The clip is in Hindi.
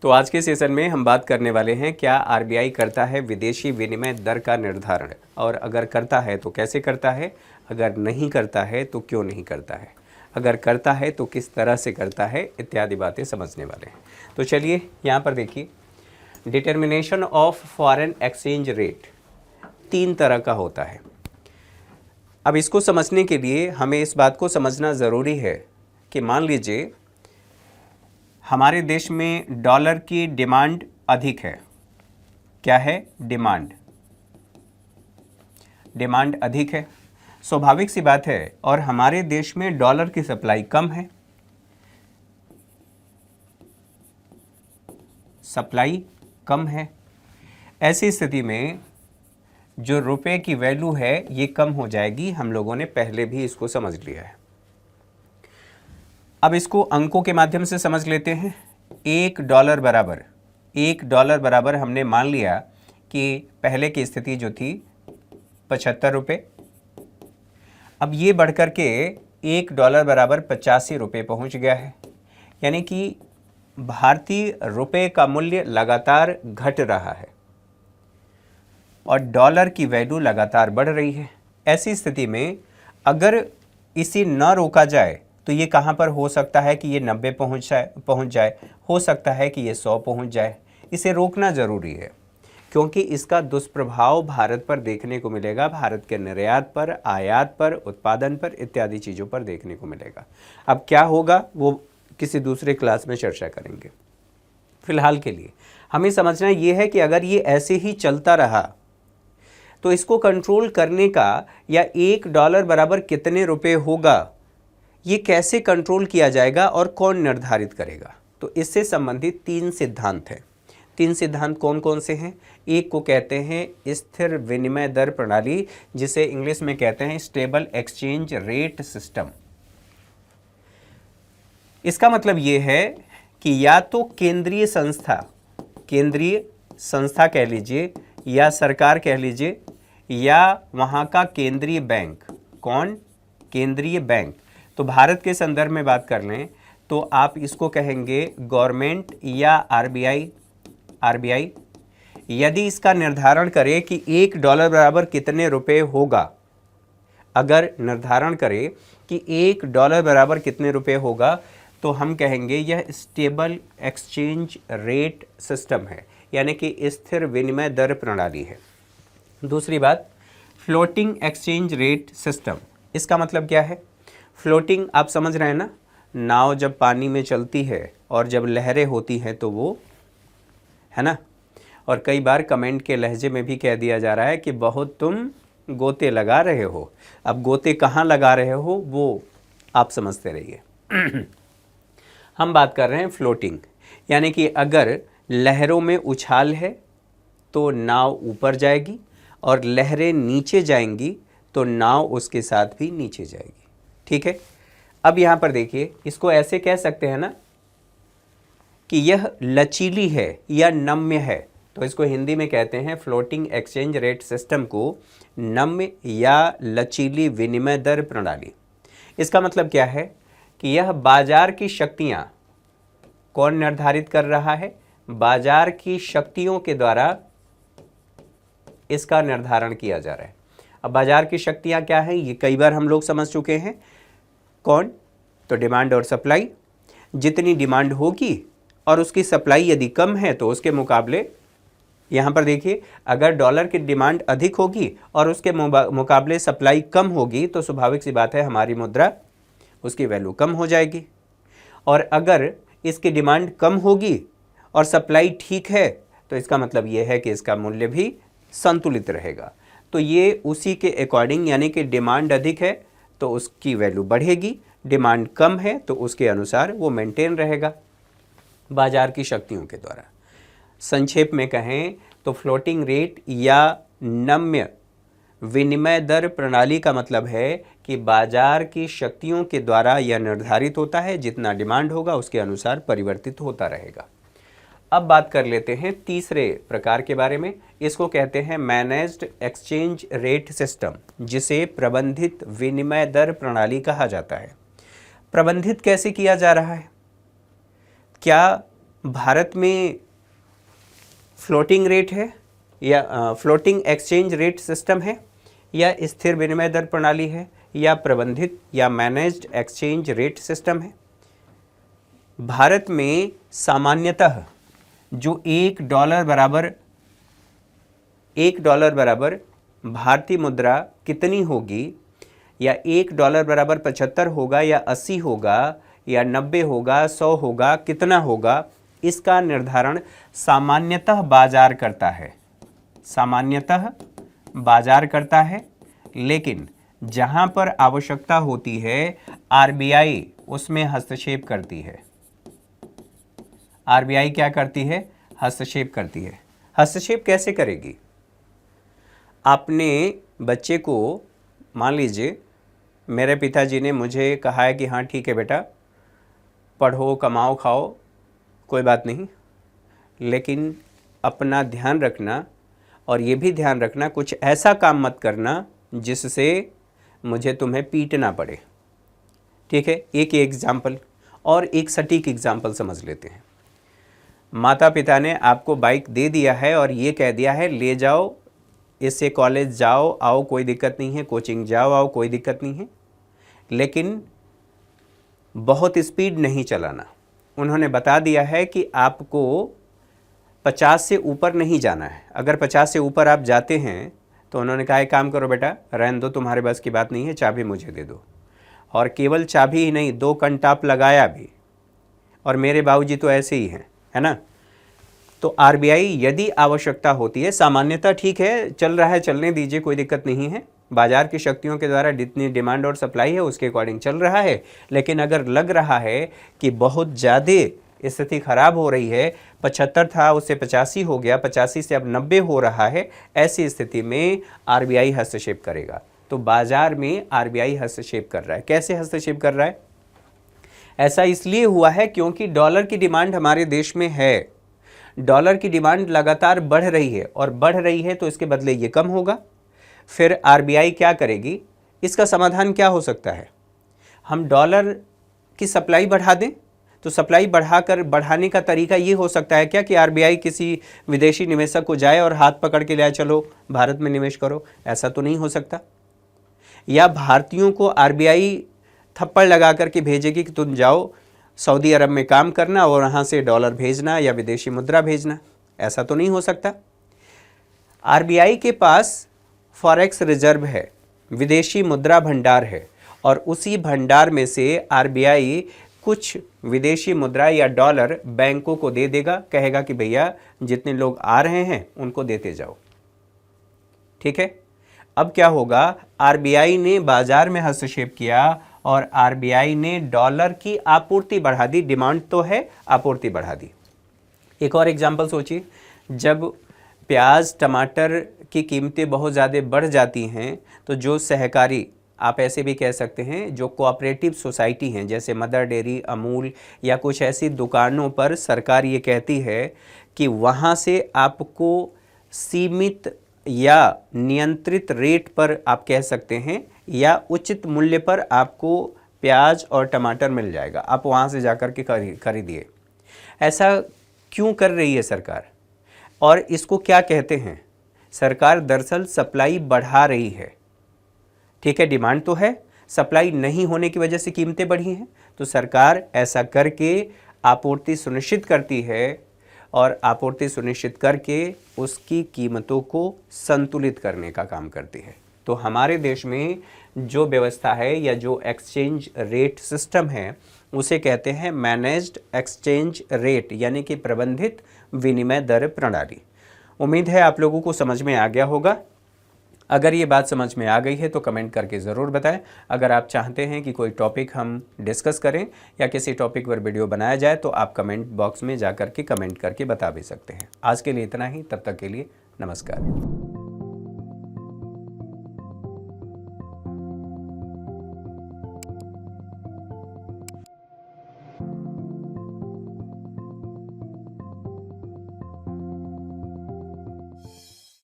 तो आज के सेशन में हम बात करने वाले हैं क्या आरबीआई करता है विदेशी विनिमय दर का निर्धारण, और अगर करता है तो कैसे करता है, अगर नहीं करता है तो क्यों नहीं करता है, अगर करता है तो किस तरह से करता है, इत्यादि बातें समझने वाले हैं। तो चलिए यहाँ पर देखिए, determination of foreign exchange rate 3 तरह का होता है। अब इसको समझने के लिए हमें इस बात को समझना ज़रूरी है कि मान लीजिए हमारे देश में डॉलर की डिमांड अधिक है। क्या है? डिमांड अधिक है, स्वाभाविक सी बात है, और हमारे देश में डॉलर की सप्लाई कम है, ऐसी स्थिति में जो रुपए की वैल्यू है ये कम हो जाएगी। हम लोगों ने पहले भी इसको समझ लिया है। अब इसको अंकों के माध्यम से समझ लेते हैं। $1 बराबर हमने मान लिया कि पहले की स्थिति जो थी 75 रुपये, अब ये बढ़कर के $1 बराबर 85 रुपये पहुँच गया है। यानी कि भारतीय रुपये का मूल्य लगातार घट रहा है और डॉलर की वैल्यू लगातार बढ़ रही है। ऐसी स्थिति में अगर इसे न रोका जाए तो ये कहाँ पर हो सकता है कि ये 90 पहुँच जाए, हो सकता है कि ये 100 पहुँच जाए। इसे रोकना ज़रूरी है क्योंकि इसका दुष्प्रभाव भारत पर देखने को मिलेगा, भारत के निर्यात पर, आयात पर, उत्पादन पर, इत्यादि चीज़ों पर देखने को मिलेगा। अब क्या होगा वो किसी दूसरे क्लास में चर्चा करेंगे। फिलहाल के लिए हमें समझना ये है कि अगर ये ऐसे ही चलता रहा तो इसको कंट्रोल करने का, या $1 बराबर कितने रुपए होगा, ये कैसे कंट्रोल किया जाएगा और कौन निर्धारित करेगा। तो इससे संबंधित 3 सिद्धांत हैं। 3 सिद्धांत कौन कौन से हैं? एक को कहते हैं स्थिर विनिमय दर प्रणाली, जिसे इंग्लिश में कहते हैं स्टेबल एक्सचेंज रेट सिस्टम। इसका मतलब ये है कि या तो केंद्रीय संस्था कह लीजिए, या सरकार कह लीजिए, या वहाँ का केंद्रीय बैंक। कौन? केंद्रीय बैंक। तो भारत के संदर्भ में बात कर लें तो आप इसको कहेंगे गवर्नमेंट या आरबीआई। यदि इसका निर्धारण करे कि $1 बराबर कितने रुपए होगा, अगर निर्धारण करे कि $1 बराबर कितने रुपए होगा, तो हम कहेंगे यह स्टेबल एक्सचेंज रेट सिस्टम है, यानी कि स्थिर विनिमय दर प्रणाली है। दूसरी बात, फ्लोटिंग एक्सचेंज रेट सिस्टम। इसका मतलब क्या है? फ्लोटिंग आप समझ रहे हैं ना, नाव जब पानी में चलती है और जब लहरें होती हैं तो वो, है ना, और कई बार कमेंट के लहजे में भी कह दिया जा रहा है कि बहुत तुम गोते लगा रहे हो। अब गोते कहाँ लगा रहे हो वो आप समझते रहिए। हम बात कर रहे हैं फ्लोटिंग, यानी कि अगर लहरों में उछाल है तो नाव ऊपर जाएगी, और लहरें नीचे जाएंगी तो नाव उसके साथ भी नीचे जाएगी। ठीक है। अब यहाँ पर देखिए, इसको ऐसे कह सकते हैं ना कि यह लचीली है या नम्य है, तो इसको हिंदी में कहते हैं फ्लोटिंग एक्सचेंज रेट सिस्टम को नम्य या लचीली विनिमय दर प्रणाली। इसका मतलब क्या है कि यह बाजार की शक्तियाँ, कौन निर्धारित कर रहा है? बाजार की शक्तियों के द्वारा इसका निर्धारण किया जा रहा है। अब बाजार की शक्तियाँ क्या है, ये कई बार हम लोग समझ चुके हैं। कौन? तो डिमांड और सप्लाई। जितनी डिमांड होगी और उसकी सप्लाई यदि कम है तो उसके मुकाबले, यहाँ पर देखिए, अगर डॉलर की डिमांड अधिक होगी और उसके मुकाबले सप्लाई कम होगी तो स्वाभाविक सी बात है हमारी मुद्रा, उसकी वैल्यू कम हो जाएगी। और अगर इसकी डिमांड कम होगी और सप्लाई ठीक है तो इसका मतलब ये है कि इसका मूल्य भी संतुलित रहेगा। तो ये उसी के अकॉर्डिंग, यानी कि डिमांड अधिक है तो उसकी वैल्यू बढ़ेगी, डिमांड कम है तो उसके अनुसार वो मेंटेन रहेगा बाजार की शक्तियों के द्वारा। संक्षेप में कहें तो फ्लोटिंग रेट या नम्य विनिमय दर प्रणाली का मतलब है कि बाजार की शक्तियों के द्वारा यह निर्धारित होता है, जितना डिमांड होगा उसके अनुसार परिवर्तित होता रहेगा। अब बात कर लेते हैं तीसरे प्रकार के बारे में। इसको कहते हैं मैनेज्ड एक्सचेंज रेट सिस्टम, जिसे प्रबंधित विनिमय दर प्रणाली कहा जाता है। प्रबंधित कैसे किया जा रहा है? क्या भारत में फ्लोटिंग रेट है या फ्लोटिंग एक्सचेंज रेट सिस्टम है, या स्थिर विनिमय दर प्रणाली है, या प्रबंधित या मैनेज्ड एक्सचेंज रेट सिस्टम है? भारत में सामान्यतः जो $1 बराबर भारतीय मुद्रा कितनी होगी, या $1 बराबर 75 होगा, या 80 होगा, या 90 होगा, 100 होगा, कितना होगा, इसका निर्धारण सामान्यतः बाजार करता है। सामान्यतः बाजार करता है, लेकिन जहां पर आवश्यकता होती है आरबीआई उसमें हस्तक्षेप करती है। आरबीआई क्या करती है? हस्तक्षेप करती है। हस्तक्षेप कैसे करेगी? आपने बच्चे को, मान लीजिए मेरे पिताजी ने मुझे कहा है कि हाँ ठीक है बेटा, पढ़ो, कमाओ, खाओ, कोई बात नहीं, लेकिन अपना ध्यान रखना, और ये भी ध्यान रखना कुछ ऐसा काम मत करना जिससे मुझे तुम्हें पीटना पड़े। ठीक है, एक एग्जाम्पल और एक सटीक एग्जाम्पल समझ लेते हैं। माता पिता ने आपको बाइक दे दिया है और ये कह दिया है ले जाओ, इससे कॉलेज जाओ आओ, कोई दिक्कत नहीं है, कोचिंग जाओ आओ, कोई दिक्कत नहीं है, लेकिन बहुत स्पीड नहीं चलाना। उन्होंने बता दिया है कि आपको 50 से ऊपर नहीं जाना है। अगर 50 से ऊपर आप जाते हैं तो उन्होंने कहा एक काम करो बेटा, रहने दो, तुम्हारे बस की बात नहीं है, चाबी मुझे दे दो। और केवल चाबी ही नहीं, 2 कंटाप लगाया भी। और मेरे बाबूजी तो ऐसे ही हैं, है ना। तो आरबीआई यदि आवश्यकता होती है, सामान्यतः ठीक है चल रहा है, चलने दीजिए, कोई दिक्कत नहीं है, बाजार की शक्तियों के द्वारा जितनी डिमांड और सप्लाई है उसके अकॉर्डिंग चल रहा है। लेकिन अगर लग रहा है कि बहुत ज़्यादा स्थिति खराब हो रही है, 75 था उससे 85 हो गया, 85 से अब 90 हो रहा है, ऐसी स्थिति में आरबीआई हस्तक्षेप करेगा। तो बाजार में आरबीआई हस्तक्षेप कर रहा है। कैसे हस्तक्षेप कर रहा है? ऐसा इसलिए हुआ है क्योंकि डॉलर की डिमांड हमारे देश में है। डॉलर की डिमांड लगातार बढ़ रही है, और बढ़ रही है तो इसके बदले ये कम होगा। फिर आरबीआई क्या करेगी? इसका समाधान क्या हो सकता है? हम डॉलर की सप्लाई बढ़ा दें। तो सप्लाई बढ़ाने का तरीका ये हो सकता है क्या कि आरबीआई किसी विदेशी निवेशक को जाए और हाथ पकड़ के ले, चलो भारत में निवेश करो? ऐसा तो नहीं हो सकता। या भारतीयों को आरबीआई थप्पड़ लगा करके भेजेगी कि तुम जाओ सऊदी अरब में काम करना और वहाँ से डॉलर भेजना या विदेशी मुद्रा भेजना? ऐसा तो नहीं हो सकता। आरबीआई के पास फॉरेक्स रिजर्व है, विदेशी मुद्रा भंडार है, और उसी भंडार में से आरबीआई कुछ विदेशी मुद्रा या डॉलर बैंकों को दे देगा, कहेगा कि भैया जितने लोग आ रहे हैं उनको देते जाओ। ठीक है, अब क्या होगा? आरबीआई ने बाजार में हस्तक्षेप किया और आरबीआई ने डॉलर की आपूर्ति बढ़ा दी। डिमांड तो है, आपूर्ति बढ़ा दी। एक और एग्जांपल सोचिए, जब प्याज टमाटर की कीमतें बहुत ज़्यादा बढ़ जाती हैं तो जो सहकारी, आप ऐसे भी कह सकते हैं जो कोऑपरेटिव सोसाइटी हैं, जैसे मदर डेयरी, अमूल या कुछ ऐसी दुकानों पर सरकार ये कहती है कि वहाँ से आपको सीमित या नियंत्रित रेट पर, आप कह सकते हैं, या उचित मूल्य पर आपको प्याज और टमाटर मिल जाएगा, आप वहाँ से जाकर के खरीदिए। ऐसा क्यों कर रही है सरकार? और इसको क्या कहते हैं? सरकार दरअसल सप्लाई बढ़ा रही है। ठीक है, डिमांड तो है, सप्लाई नहीं होने की वजह से कीमतें बढ़ी हैं, तो सरकार ऐसा करके आपूर्ति सुनिश्चित करती है, और आपूर्ति सुनिश्चित करके उसकी कीमतों को संतुलित करने का काम करती है। तो हमारे देश में जो व्यवस्था है या जो एक्सचेंज रेट सिस्टम है उसे कहते हैं मैनेज्ड एक्सचेंज रेट, यानी कि प्रबंधित विनिमय दर प्रणाली। उम्मीद है आप लोगों को समझ में आ गया होगा। अगर ये बात समझ में आ गई है तो कमेंट करके ज़रूर बताएं। अगर आप चाहते हैं कि कोई टॉपिक हम डिस्कस करें या किसी टॉपिक पर वीडियो बनाया जाए तो आप कमेंट बॉक्स में जा कर के कमेंट करके बता भी सकते हैं। आज के लिए इतना ही, तब तक के लिए नमस्कार।